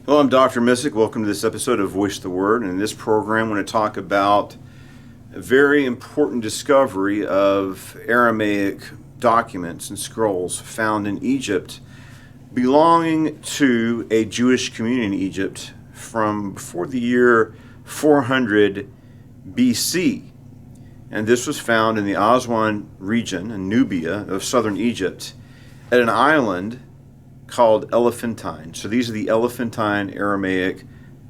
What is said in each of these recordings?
Hello, I'm Dr. Missick. Welcome to this episode of Voice the Word. And in this program, I'm going to talk about a very important discovery of Aramaic documents and scrolls found in Egypt belonging to a Jewish community in Egypt from before the year 400 BC. And this was found in the Aswan region in Nubia of southern Egypt at an island called Elephantine. So these are the Elephantine Aramaic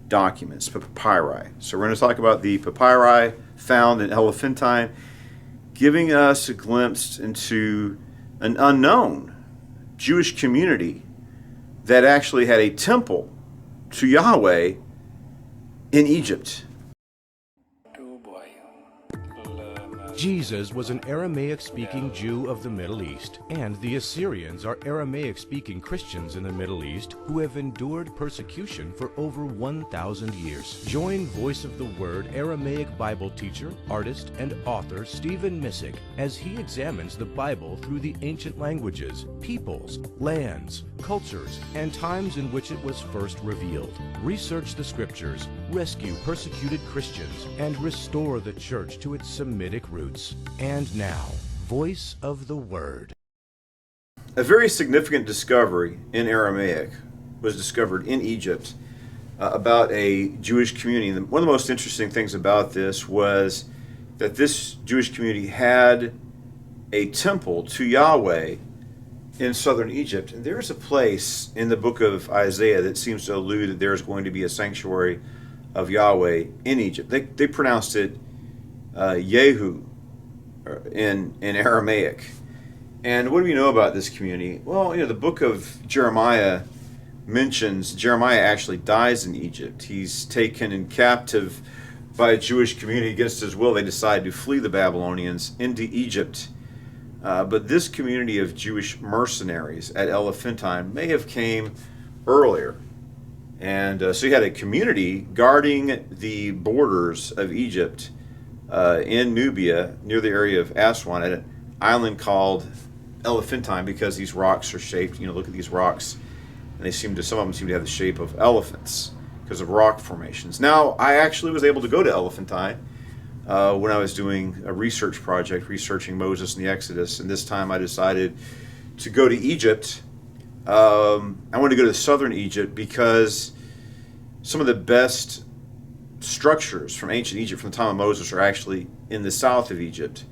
documents, papyri. So we're going to talk about the papyri found in Elephantine, giving us a glimpse into an unknown Jewish community that actually had a temple to Yahweh in Egypt. Jesus was an Aramaic-speaking Jew of the Middle East, and the Assyrians are Aramaic-speaking Christians in the Middle East who have endured persecution for over 1,000 years. Join Voice of the Word Aramaic Bible teacher, artist, and author Stephen Missick as he examines the Bible through the ancient languages, peoples, lands, cultures, and times in which it was first revealed. Research the Scriptures, rescue persecuted Christians, and restore the Church to its Semitic roots. And now, Voice of the Word. A very significant discovery in Aramaic was discovered in Egypt about a Jewish community. And one of the most interesting things about this was that this Jewish community had a temple to Yahweh in southern Egypt. And there's a place in the book of Isaiah that seems to allude that there's going to be a sanctuary of Yahweh in Egypt. They pronounced it Yehu in Aramaic. And what do we know about this community? Well, the book of Jeremiah mentions Jeremiah actually dies in Egypt. He's taken in captive by a Jewish community against his will. They decide to flee the Babylonians into Egypt. But this community of Jewish mercenaries at Elephantine may have came earlier. And so you had a community guarding the borders of Egypt in Nubia, near the area of Aswan, at an island called Elephantine, because these rocks are shaped, look at these rocks, and some of them seem to have the shape of elephants because of rock formations. Now, I actually was able to go to Elephantine when I was doing a research project, researching Moses and the Exodus, and this time I decided to go to Egypt. I wanted to go to southern Egypt because some of the best structures from ancient Egypt from the time of Moses are actually in the south of Egypt.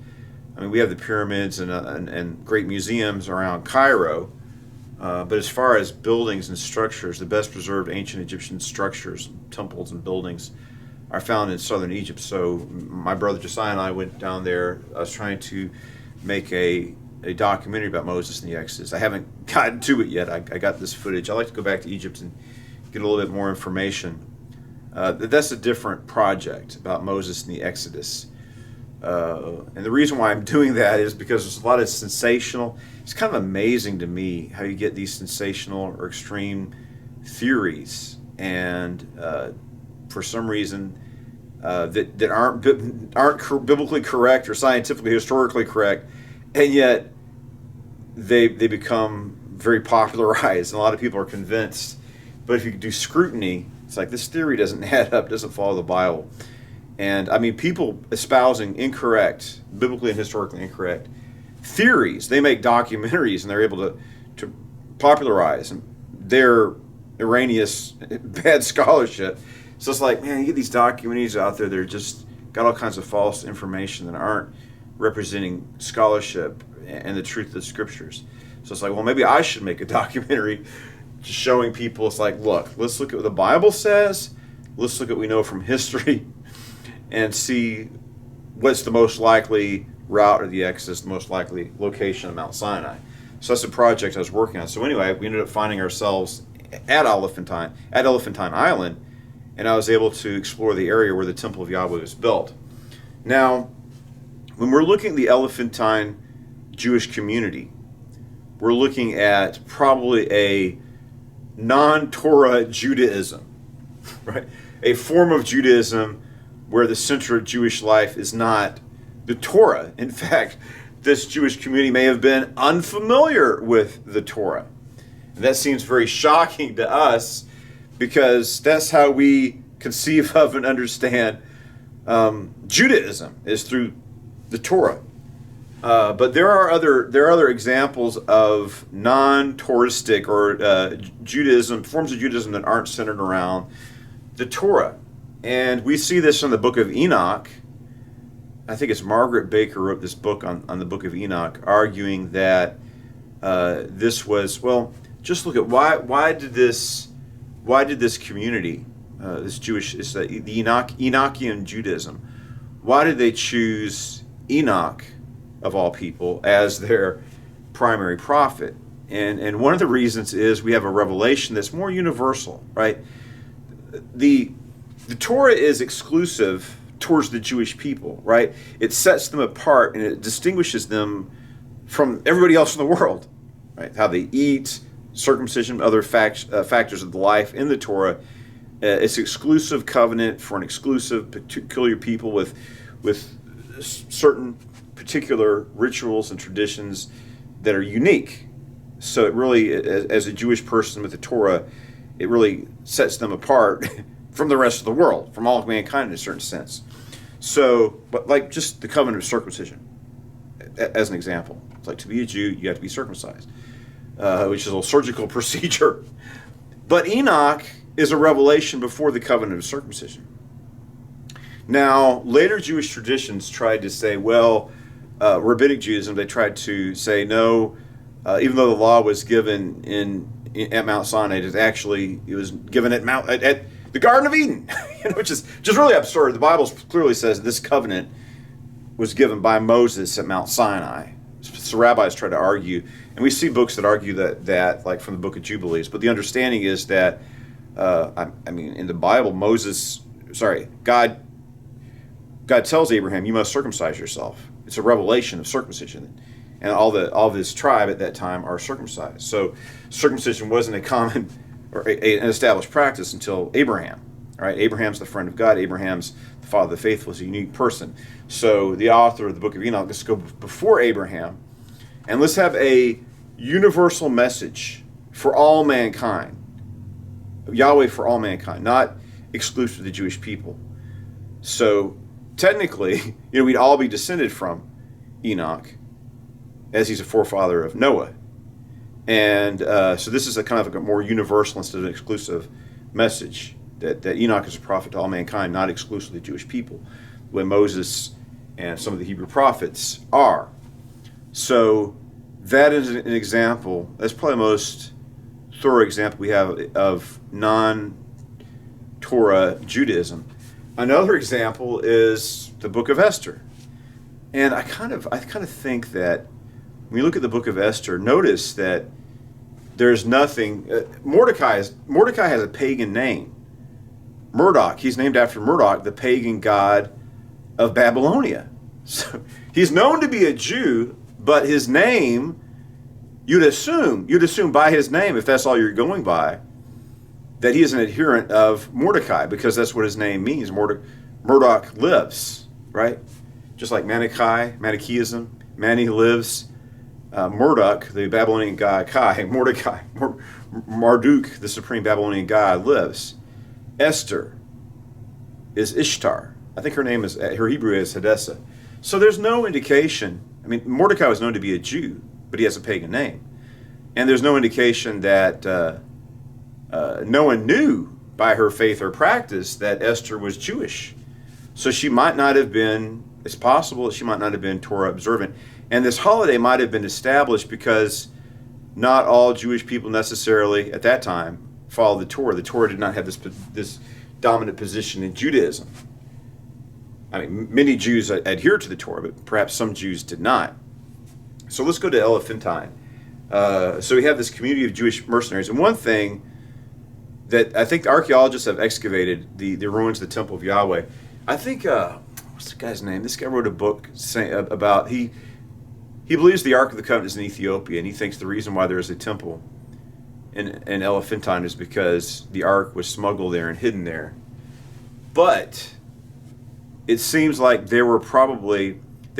I mean, we have the pyramids and great museums around Cairo, but as far as buildings and structures, the best preserved ancient Egyptian structures, temples and buildings, are found in southern Egypt. So my brother Josiah and I went down there. I was trying to make a documentary about Moses and the Exodus. I haven't gotten to it yet. I got this footage. I like to go back to Egypt and get a little bit more information. That's a different project about Moses and the Exodus. And the reason why I'm doing that is because there's a lot of sensational, it's kind of amazing to me how you get these sensational or extreme theories, and for some reason that aren't biblically correct or scientifically, historically correct, and yet they become very popularized, and a lot of people are convinced. But if you do scrutiny, it's like, this theory doesn't add up, doesn't follow the Bible. And I mean, people espousing incorrect, biblically and historically incorrect theories, they make documentaries and they're able to popularize their erroneous, bad scholarship. So it's like, man, you get these documentaries out there that are just got all kinds of false information that aren't representing scholarship and the truth of the Scriptures. So it's like, well, maybe I should make a documentary just showing people, it's like, look, let's look at what the Bible says, let's look at what we know from history, and see what's the most likely route of the Exodus, the most likely location of Mount Sinai. So that's the project I was working on. So anyway, we ended up finding ourselves at Elephantine Island, and I was able to explore the area where the Temple of Yahweh was built. Now, when we're looking at the Elephantine Jewish community, we're looking at probably a non-Torah Judaism, right? A form of Judaism where the center of Jewish life is not the Torah. In fact, this Jewish community may have been unfamiliar with the Torah. And that seems very shocking to us because that's how we conceive of and understand Judaism, is through the Torah. But there are other examples of non-Toristic or Judaism, forms of Judaism that aren't centered around the Torah. And we see this in the book of Enoch. I think it's Margaret Baker wrote this book on the book of Enoch, arguing that this was, well, just look at why did this community, this Jewish, the Enochian Judaism, why did they choose Enoch, of all people, as their primary prophet? And one of the reasons is we have a revelation that's more universal, right? The Torah is exclusive towards the Jewish people, right? It sets them apart and it distinguishes them from everybody else in the world, right? How they eat, circumcision, other factors of the life in the Torah. It's exclusive covenant for an exclusive, peculiar people with certain particular rituals and traditions that are unique. So it really, as a Jewish person with the Torah, it really sets them apart from the rest of the world, from all of mankind in a certain sense. So, but like just the covenant of circumcision, as an example. It's like, to be a Jew, you have to be circumcised, which is a surgical procedure. But Enoch is a revelation before the covenant of circumcision. Now, later Jewish traditions tried to say, well, Rabbinic Judaism, they tried to say, no, even though the law was given at Mount Sinai, it was given at the Garden of Eden, which is just really absurd. The Bible clearly says this covenant was given by Moses at Mount Sinai. So rabbis try to argue, and we see books that argue that like from the Book of Jubilees. But the understanding is that, in the Bible, God tells Abraham, you must circumcise yourself. It's a revelation of circumcision, and all of his tribe at that time are circumcised. So circumcision wasn't a common or an established practice until Abraham. Right? Abraham's the friend of God. Abraham's the father of the faithful, is a unique person. So the author of the book of Enoch, let's go before Abraham, and let's have a universal message for all mankind. Yahweh for all mankind, not exclusive to the Jewish people. So technically, we'd all be descended from Enoch, as he's a forefather of Noah. And so this is a kind of a more universal instead of an exclusive message, that Enoch is a prophet to all mankind, not exclusively Jewish people, when Moses and some of the Hebrew prophets are. So that is an example. That's probably the most thorough example we have of non-Torah Judaism. Another example is the book of Esther. And I kind of think that when you look at the book of Esther, notice that there's nothing. Mordecai has a pagan name. Murdoch. He's named after Murdoch, the pagan god of Babylonia. So he's known to be a Jew, but his name, you'd assume by his name, if that's all you're going by, that he is an adherent of Mordecai, because that's what his name means. Murdoch lives, right? Just like Manichaeism, Mani lives. Murdoch, the Babylonian god Kai, Mordecai, Marduk, the supreme Babylonian god, lives. Esther is Ishtar. I think her Hebrew is Hadassah. So there's no indication. Mordecai was known to be a Jew, but he has a pagan name. And there's no indication that no one knew by her faith or practice that Esther was Jewish. So she might not have been, it's possible that she might not have been Torah observant. And this holiday might have been established because not all Jewish people necessarily at that time followed the Torah. The Torah did not have this dominant position in Judaism. Many Jews adhered to the Torah, but perhaps some Jews did not. So let's go to Elephantine. So we have this community of Jewish mercenaries. And one thing that I think archaeologists have excavated, the ruins of the Temple of Yahweh. I think, what's the guy's name? This guy wrote a book saying about, he believes the Ark of the Covenant is in Ethiopia, and he thinks the reason why there is a temple in Elephantine is because the Ark was smuggled there and hidden there. But it seems like they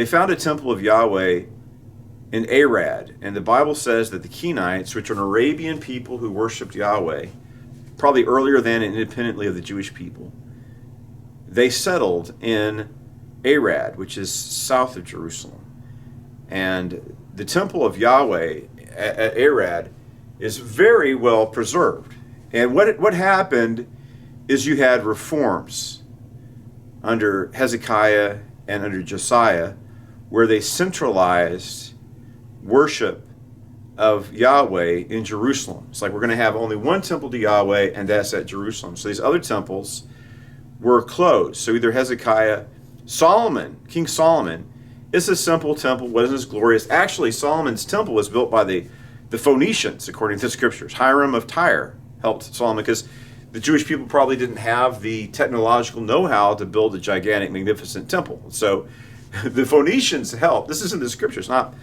found a temple of Yahweh in Arad, and the Bible says that the Kenites, which are an Arabian people who worshipped Yahweh, probably earlier than and independently of the Jewish people. They settled in Arad, which is south of Jerusalem. And the temple of Yahweh at Arad is very well preserved. And what happened is you had reforms under Hezekiah and under Josiah, where they centralized worship of Yahweh in Jerusalem. It's like we're going to have only one temple to Yahweh, and that's at Jerusalem. So these other temples were closed. So either Hezekiah, King Solomon, it's a simple temple, wasn't as glorious. Actually, Solomon's temple was built by the Phoenicians, according to the scriptures. Hiram of Tyre helped Solomon because the Jewish people probably didn't have the technological know-how to build a gigantic, magnificent temple. So the Phoenicians helped. This is in the scriptures, not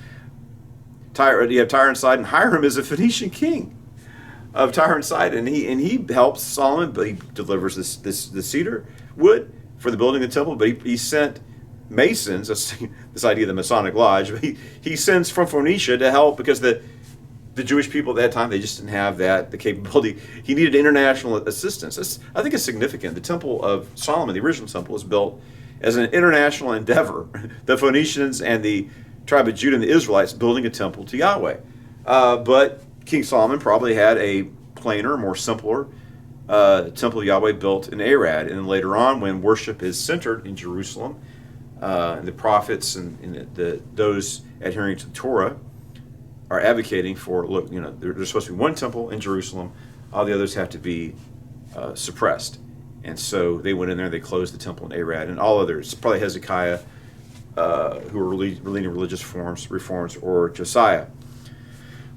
Tyre. You have Tyre and Sidon. Hiram is a Phoenician king of Tyre and Sidon, and he helps Solomon, but he delivers the cedar wood for the building of the temple. But he sent masons, this idea of the Masonic Lodge. But he sends from Phoenicia to help because the Jewish people at that time, they just didn't have the capability. He needed international assistance. I think it's significant. The Temple of Solomon, the original temple, was built as an international endeavor. The Phoenicians and the tribe of Judah and the Israelites building a temple to Yahweh. But King Solomon probably had a plainer, more simpler temple of Yahweh built in Arad. And then later on, when worship is centered in Jerusalem, and the prophets and those adhering to the Torah are advocating for, look, there's supposed to be one temple in Jerusalem, all the others have to be suppressed. And so they went in there, they closed the temple in Arad, and all others, probably Hezekiah, who were leading religious reforms, or Josiah.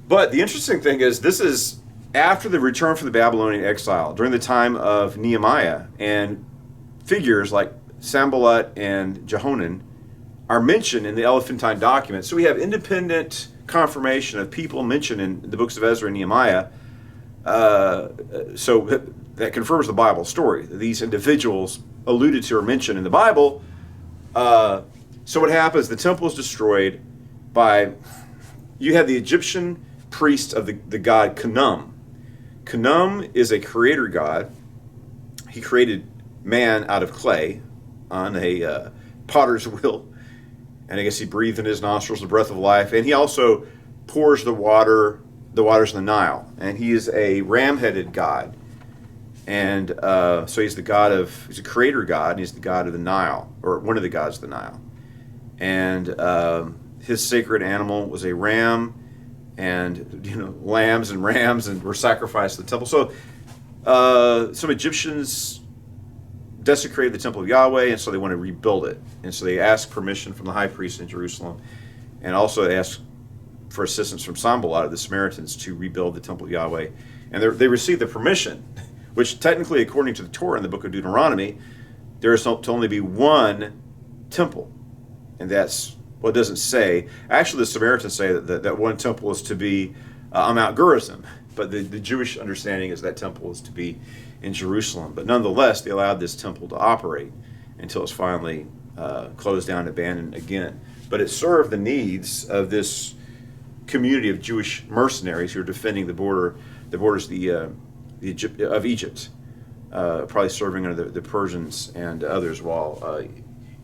But the interesting thing is, this is after the return from the Babylonian exile, during the time of Nehemiah, and figures like Sanballat and Jehonan are mentioned in the Elephantine document. So we have independent confirmation of people mentioned in the books of Ezra and Nehemiah. So that confirms the Bible story. These individuals alluded to or mentioned in the Bible. So what happens, the temple is destroyed by, you have the Egyptian priest of the god Khnum. Khnum is a creator god. He created man out of clay on a potter's wheel. And I guess he breathed in his nostrils the breath of life. And he also pours the waters in the Nile. And he is a ram-headed god. And so he's a creator god, and he's the god of the Nile, or one of the gods of the Nile. And his sacred animal was a ram, and lambs and rams and were sacrificed to the temple. So some Egyptians desecrated the temple of Yahweh, and so they want to rebuild it. And so they asked permission from the high priest in Jerusalem, and also they asked for assistance from Sanballat of the Samaritans to rebuild the temple of Yahweh. And they received the permission, which technically, according to the Torah in the book of Deuteronomy, there is to only be one temple. And that's what it doesn't say. Actually, the Samaritans say that one temple is to be on Mount Gerizim, but the Jewish understanding is that temple is to be in Jerusalem. But nonetheless, they allowed this temple to operate until it's finally closed down and abandoned again. But it served the needs of this community of Jewish mercenaries who are defending the borders of Egypt, probably serving under the Persians and others while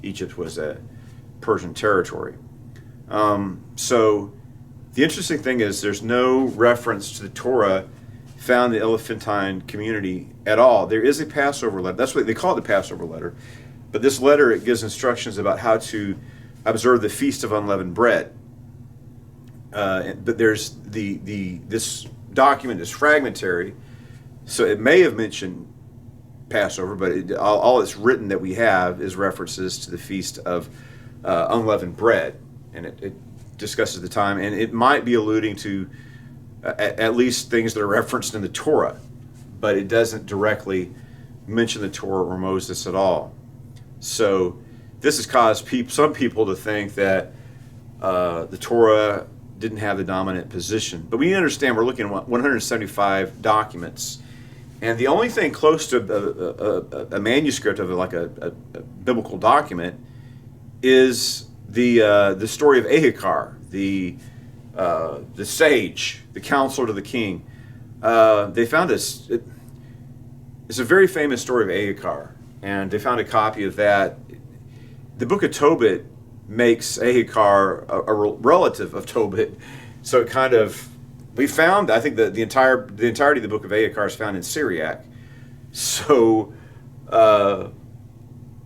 Egypt was a Persian territory. So the interesting thing is there's no reference to the Torah found in the Elephantine community at all. There is a Passover letter. That's what they call it, the Passover letter. But this letter, it gives instructions about how to observe the Feast of Unleavened Bread. But there's this document is fragmentary, so it may have mentioned Passover, but all it's written that we have is references to the Feast of Unleavened Bread, and it discusses the time, and it might be alluding to at least things that are referenced in the Torah, but it doesn't directly mention the Torah or Moses at all. So this has caused some people to think that the Torah didn't have the dominant position. But we understand we're looking at 175 documents, and the only thing close to a manuscript of a biblical document is the story of Ahikar, the sage, the counselor to the king. They found this. it's a very famous story of Ahikar, and they found a copy of that. The book of Tobit makes Ahikar a relative of Tobit, so it kind of, we found, I think the entirety of the book of Ahikar is found in Syriac. So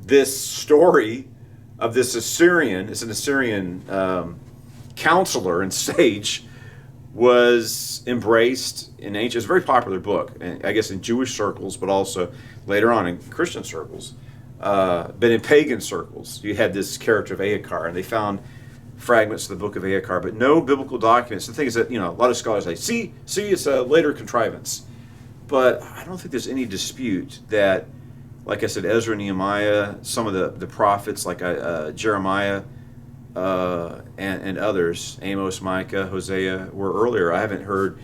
this story of this Assyrian, it's an Assyrian counselor and sage, was embraced in ancient. It's a very popular book, and I guess in Jewish circles, but also later on in Christian circles. But in pagan circles, you had this character of Ahikar, and they found fragments of the book of Ahikar, but no biblical documents. The thing is that, a lot of scholars say, see, it's a later contrivance. But I don't think there's any dispute that, like I said, Ezra, Nehemiah, some of the prophets like Jeremiah, and others, Amos, Micah, Hosea, were earlier. I haven't heard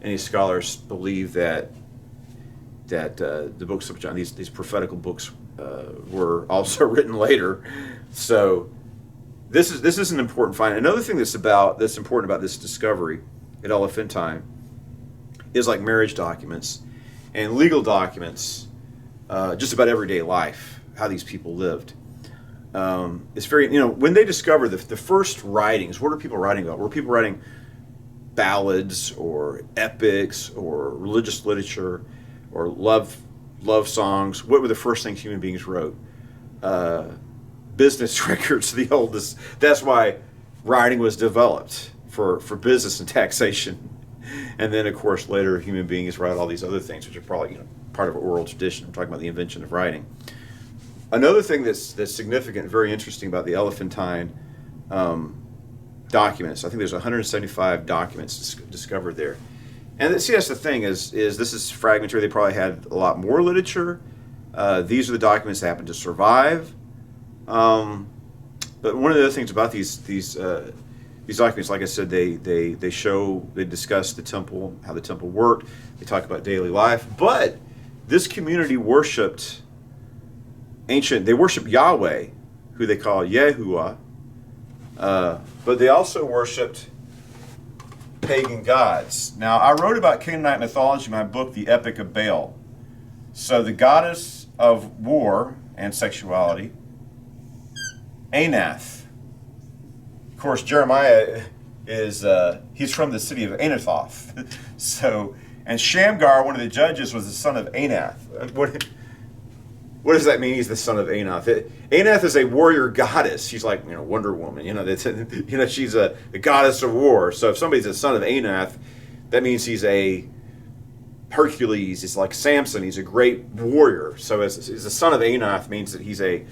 any scholars believe that the books of John, these prophetical books, were also written later. So this is an important find. Another thing that's important about this discovery at Elephantine is like marriage documents and legal documents, just about everyday life, how these people lived. It's very, when they discover the first writings, what are people writing about? Were people writing ballads or epics or religious literature or love songs? What were the first things human beings wrote? Business records, the oldest. That's why writing was developed for business and taxation. And then, of course, later human beings write all these other things, which are probably part of oral tradition. I'm talking about the invention of writing. Another thing that's significant and very interesting about the Elephantine documents, I think there's 175 documents discovered there. And see, that's the thing, is this is fragmentary. They probably had a lot more literature. These are the documents that happen to survive. But one of the other things about these documents, like I said, they discuss the temple, how the temple worked. They talk about daily life. But this community worshipped Yahweh, who they call Yahuwah, but they also worshipped pagan gods. Now, I wrote about Canaanite mythology in my book, The Epic of Baal. So the goddess of war and sexuality, Anath. Of course, Jeremiah he's from the city of Anathoth. And Shamgar, one of the judges, was the son of Anath. What does that mean? He's the son of Anath. Anath is a warrior goddess. She's like Wonder Woman. She's a goddess of war. So if somebody's the son of Anath, that means he's a Hercules. He's like Samson. He's a great warrior. So as the son of Anath means that he's a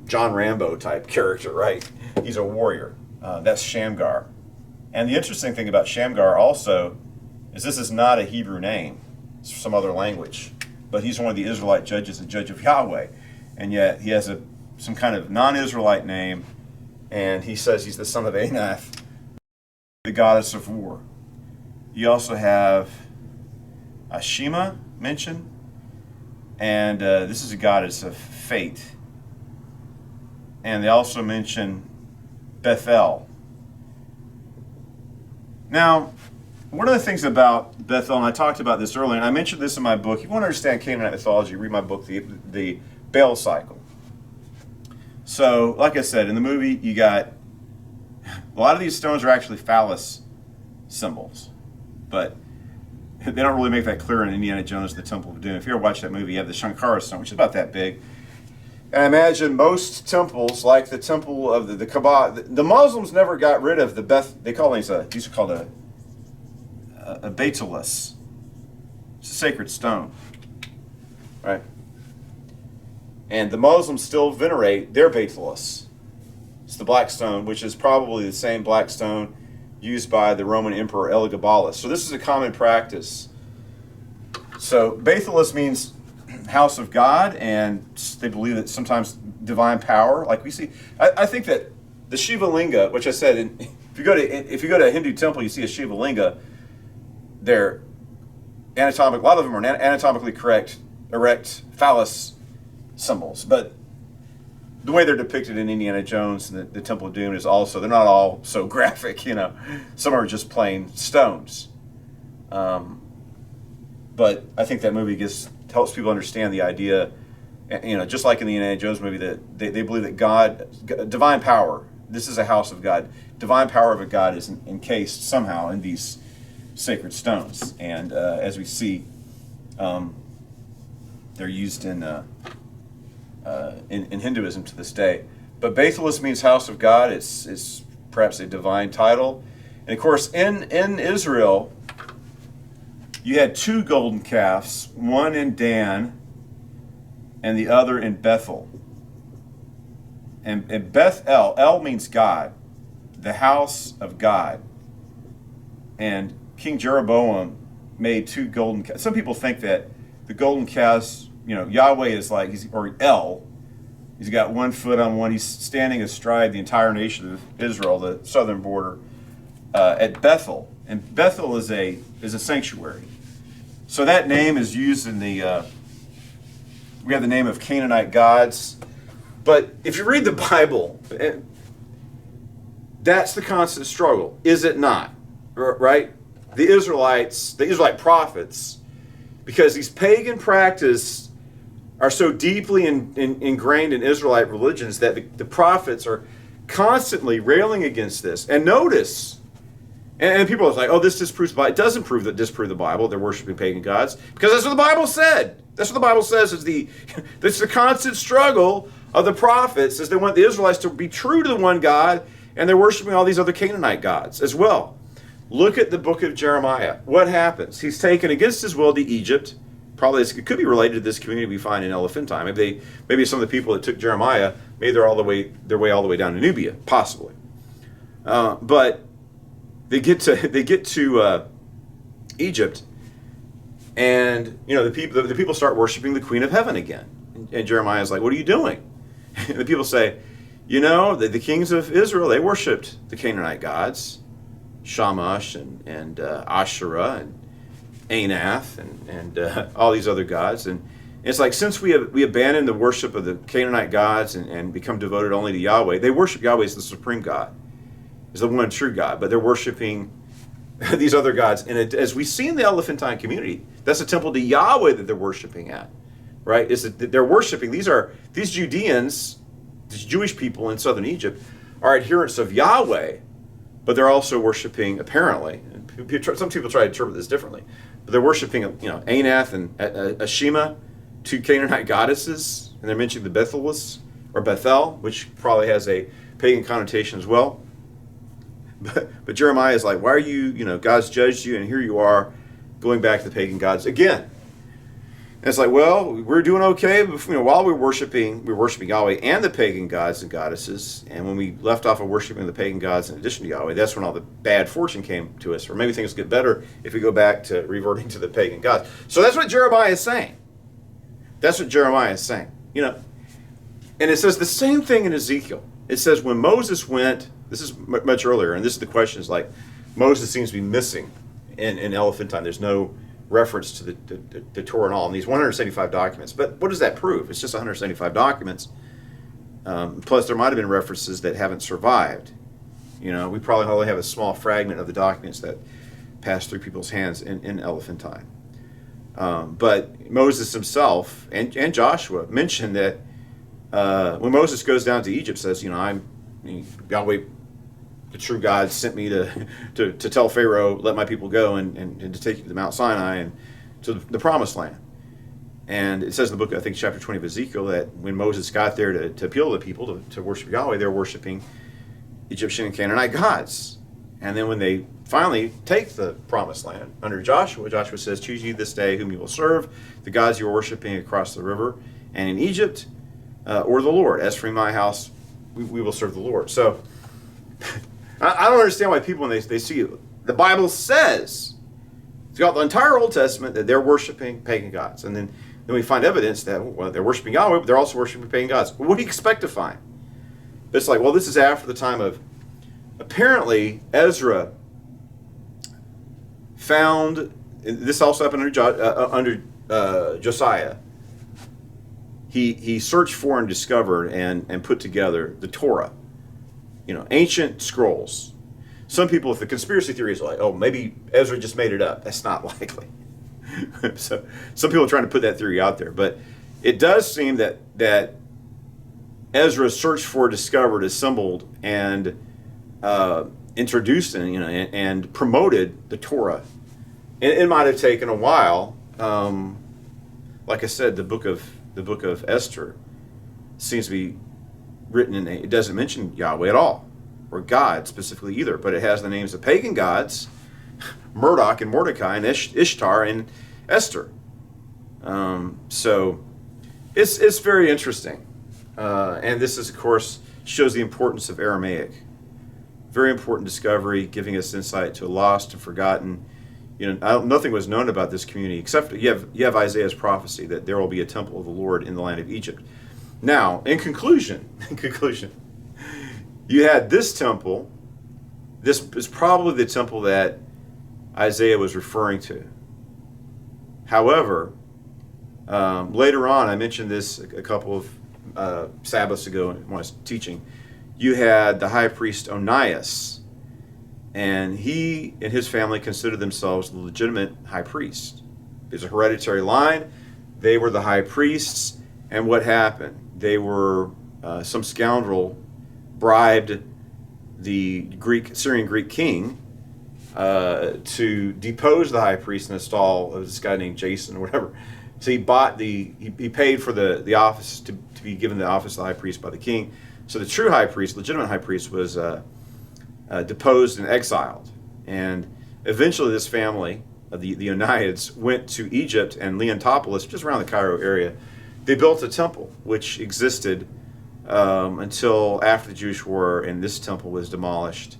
John Rambo type character, right? He's a warrior. That's Shamgar. And the interesting thing about Shamgar also is this is not a Hebrew name. It's some other language. But he's one of the Israelite judges, a judge of Yahweh. And yet he has some kind of non-Israelite name, and he says he's the son of Anath, the goddess of war. You also have Ashima mentioned, and this is a goddess of fate. And they also mention Bethel. Now, one of the things about Bethel, and I talked about this earlier, and I mentioned this in my book. If you want to understand Canaanite mythology, read my book, the Baal Cycle. So, like I said, in the movie, you got a lot of these stones are actually phallus symbols, but they don't really make that clear in Indiana Jones and the Temple of Doom. If you ever watch that movie, you have the Shankara stone, which is about that big. And I imagine most temples, like the temple of the Kaaba, the Muslims never got rid of they call these are called a Betelus. It's a sacred stone, right? And the Muslims still venerate their Betelus. It's the black stone, which is probably the same black stone used by the Roman Emperor Elagabalus. So this is a common practice. So Betelus means house of God, and they believe that sometimes divine power, like we see. I think that the Shiva Linga, which I said, if you go to a Hindu temple, you see a Shiva Linga. They're anatomic. A lot of them are anatomically correct, erect phallus symbols. But the way they're depicted in Indiana Jones and the Temple of Doom is also, they're not all so graphic. Some are just plain stones. But I think that movie helps people understand the idea, just like in the Indiana Jones movie, that they believe that God, divine power, this is a house of God, divine power of a God is encased somehow in these sacred stones. And as we see, they're used in Hinduism to this day. But Bethelus means house of God. It's perhaps a divine title. And of course, in Israel, you had two golden calves, one in Dan and the other in Bethel. And Bethel, El means God, the house of God. And King Jeroboam made two golden calves. Some people think that the golden calves, Yahweh is like, or El, he's got 1 foot on one. He's standing astride the entire nation of Israel, the southern border, at Bethel. And Bethel is a sanctuary. So that name is used in the, we have the name of Canaanite gods. But if you read the Bible, that's the constant struggle, is it not? Right? The Israelite prophets, because these pagan practices are so deeply ingrained in Israelite religions that the prophets are constantly railing against this. And notice, and people are like, oh, this disproves the Bible. It doesn't disprove the Bible. They're worshiping pagan gods, because that's what the Bible said. That's what the Bible says is that's the constant struggle of the prophets, is they want the Israelites to be true to the one God, and they're worshiping all these other Canaanite gods as well. Look at the book of Jeremiah. What happens? He's taken against his will to Egypt. Probably it could be related to this community we find in Elephantine. Maybe some of the people that took Jeremiah, maybe they're their way all the way down to Nubia, possibly. But they get to Egypt, and the people start worshiping the Queen of Heaven again. And Jeremiah's like, "What are you doing?" And the people say, the kings of Israel, they worshipped the Canaanite gods, Shamash and Asherah and Anath and all these other gods. And it's like, since we abandoned the worship of the Canaanite gods and become devoted only to Yahweh, they worship Yahweh as the supreme God, as the one true God, but they're worshiping these other gods. And as we see in the Elephantine community, that's a temple to Yahweh that they're worshiping at, right? Is that they're worshiping, these Judeans, these Jewish people in southern Egypt, are adherents of Yahweh, but they're also worshiping, apparently, and some people try to interpret this differently, but they're worshiping, Anath and Ashima, two Canaanite goddesses, and they're mentioning the Bethelus, or Bethel, which probably has a pagan connotation as well. But Jeremiah is like, why are you, God's judged you, and here you are going back to the pagan gods again. And it's like, well, we're doing okay, but while we're worshiping Yahweh and the pagan gods and goddesses, and when we left off of worshiping the pagan gods in addition to Yahweh, that's when all the bad fortune came to us. Or maybe things get better if we go back to reverting to the pagan gods. So that's what Jeremiah is saying. And it says the same thing in Ezekiel. It says when Moses went, this is much earlier, and this is the question, is like, Moses seems to be missing in Elephantine. There's no reference to the Torah and all in these 175 documents. But what does that prove? It's just 175 documents. Plus, there might have been references that haven't survived. We probably only have a small fragment of the documents that passed through people's hands in Elephantine. But Moses himself and Joshua mentioned that when Moses goes down to Egypt, says, Yahweh, the true God, sent me to tell Pharaoh, let my people go, and to take you to Mount Sinai and to the promised land. And it says in the book, I think chapter 20 of Ezekiel, that when Moses got there to appeal to the people to worship Yahweh, they were worshiping Egyptian and Canaanite gods. And then when they finally take the promised land under Joshua says, choose ye this day whom you will serve, the gods you are worshiping across the river and in Egypt, or the Lord. As for my house, we will serve the Lord. So I don't understand why people, when they see it, the Bible says throughout the entire Old Testament that they're worshiping pagan gods. And then we find evidence that they're worshiping Yahweh, but they're also worshiping pagan gods. What do you expect to find? It's like, this is after the time of, apparently, Ezra found, this also happened under Josiah. He searched for and discovered and put together the Torah. Ancient scrolls. Some people, if the conspiracy theories are like, maybe Ezra just made it up. That's not likely. So some people are trying to put that theory out there, but it does seem that Ezra searched for, discovered, assembled, and introduced and promoted the Torah. It might have taken a while. Like I said, the book of Esther seems to be written it doesn't mention Yahweh at all, or God specifically either, but it has the names of pagan gods, Marduk and Mordecai and Ishtar and Esther. So it's very interesting. And this is, of course, shows the importance of Aramaic. Very important discovery, giving us insight to a lost and forgotten. Nothing was known about this community except you have Isaiah's prophecy that there will be a temple of the Lord in the land of Egypt. Now, in conclusion, you had this temple. This is probably the temple that Isaiah was referring to. However, later on, I mentioned this a couple of Sabbaths ago when I was teaching. You had the high priest Onias, and he and his family considered themselves the legitimate high priest. There's a hereditary line. They were the high priests, and what happened? They were some scoundrel bribed the Syrian Greek king to depose the high priest and install this guy named Jason or whatever. So he paid for the office to be given the office of the high priest by the king. So the true high priest, legitimate high priest, was deposed and exiled. And eventually this family, the Oneids, went to Egypt and Leontopolis, just around the Cairo area. They built a temple which existed until after the Jewish War, and this temple was demolished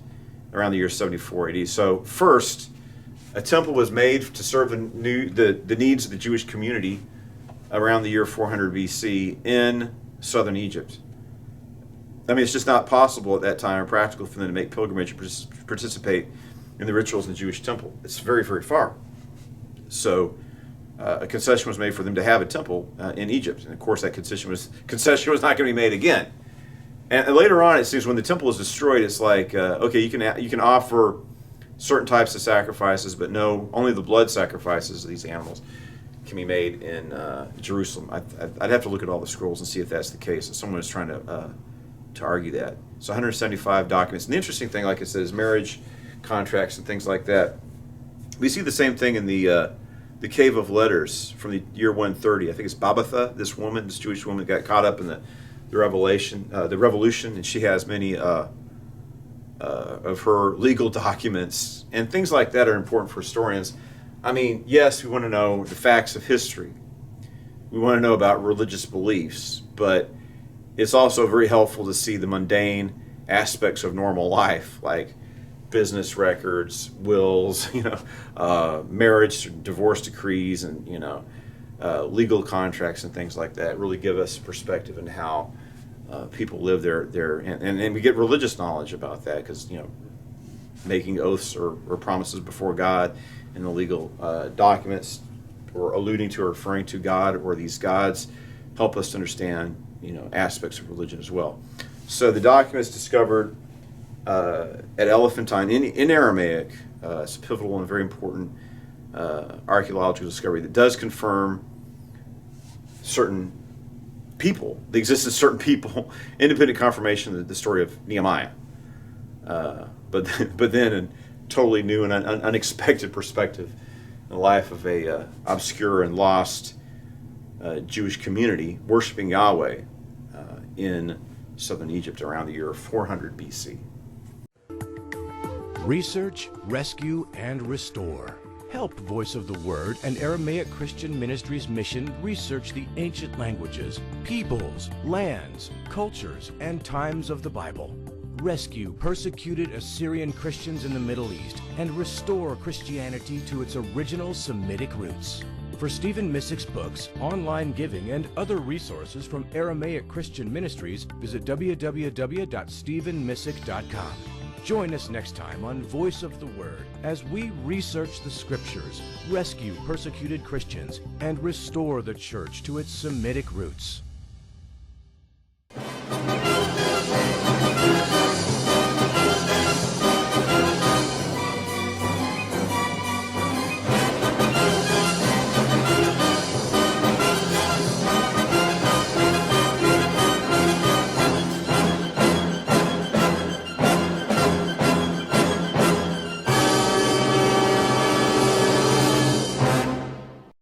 around the year 74 AD. So first, a temple was made to serve the needs of the Jewish community around the year 400 BC in southern Egypt. I mean, it's just not possible at that time or practical for them to make pilgrimage and participate in the rituals in the Jewish temple. It's very, very far. So a concession was made for them to have a temple in Egypt. And of course, that concession was not going to be made again. And later on, it seems when the temple is destroyed, it's like, okay, you can offer certain types of sacrifices, but no, only the blood sacrifices of these animals can be made in Jerusalem. I'd have to look at all the scrolls and see if that's the case. Someone is trying to argue that. So 175 documents. And the interesting thing, like I said, is marriage contracts and things like that. We see the same thing in the Cave of Letters from the year 130. I think it's Babatha, this Jewish woman, got caught up in the revolution, and she has many of her legal documents, and things like that are important for historians. I mean, yes, we want to know the facts of history. We want to know about religious beliefs, but it's also very helpful to see the mundane aspects of normal life, like business records, wills, marriage, divorce decrees, and legal contracts and things like that. Really give us perspective in how people live their and we get religious knowledge about that, because making oaths or promises before God in the legal documents, or alluding to or referring to God or these gods, help us to understand aspects of religion as well. So the documents discovered at Elephantine in Aramaic, it's a pivotal and very important archaeological discovery that does confirm certain people, the existence of certain people, independent confirmation of the story of Nehemiah. But then a totally new and unexpected perspective in the life of a obscure and lost Jewish community worshiping Yahweh in southern Egypt around the year 400 BC. Research, rescue, and restore. Help Voice of the Word and Aramaic Christian Ministries mission research the ancient languages, peoples, lands, cultures, and times of the Bible. Rescue persecuted Assyrian Christians in the Middle East and restore Christianity to its original Semitic roots. For Stephen Missick's books, online giving, and other resources from Aramaic Christian Ministries, visit www.stephenmissick.com. Join us next time on Voice of the Word as we research the Scriptures, rescue persecuted Christians, and restore the church to its Semitic roots.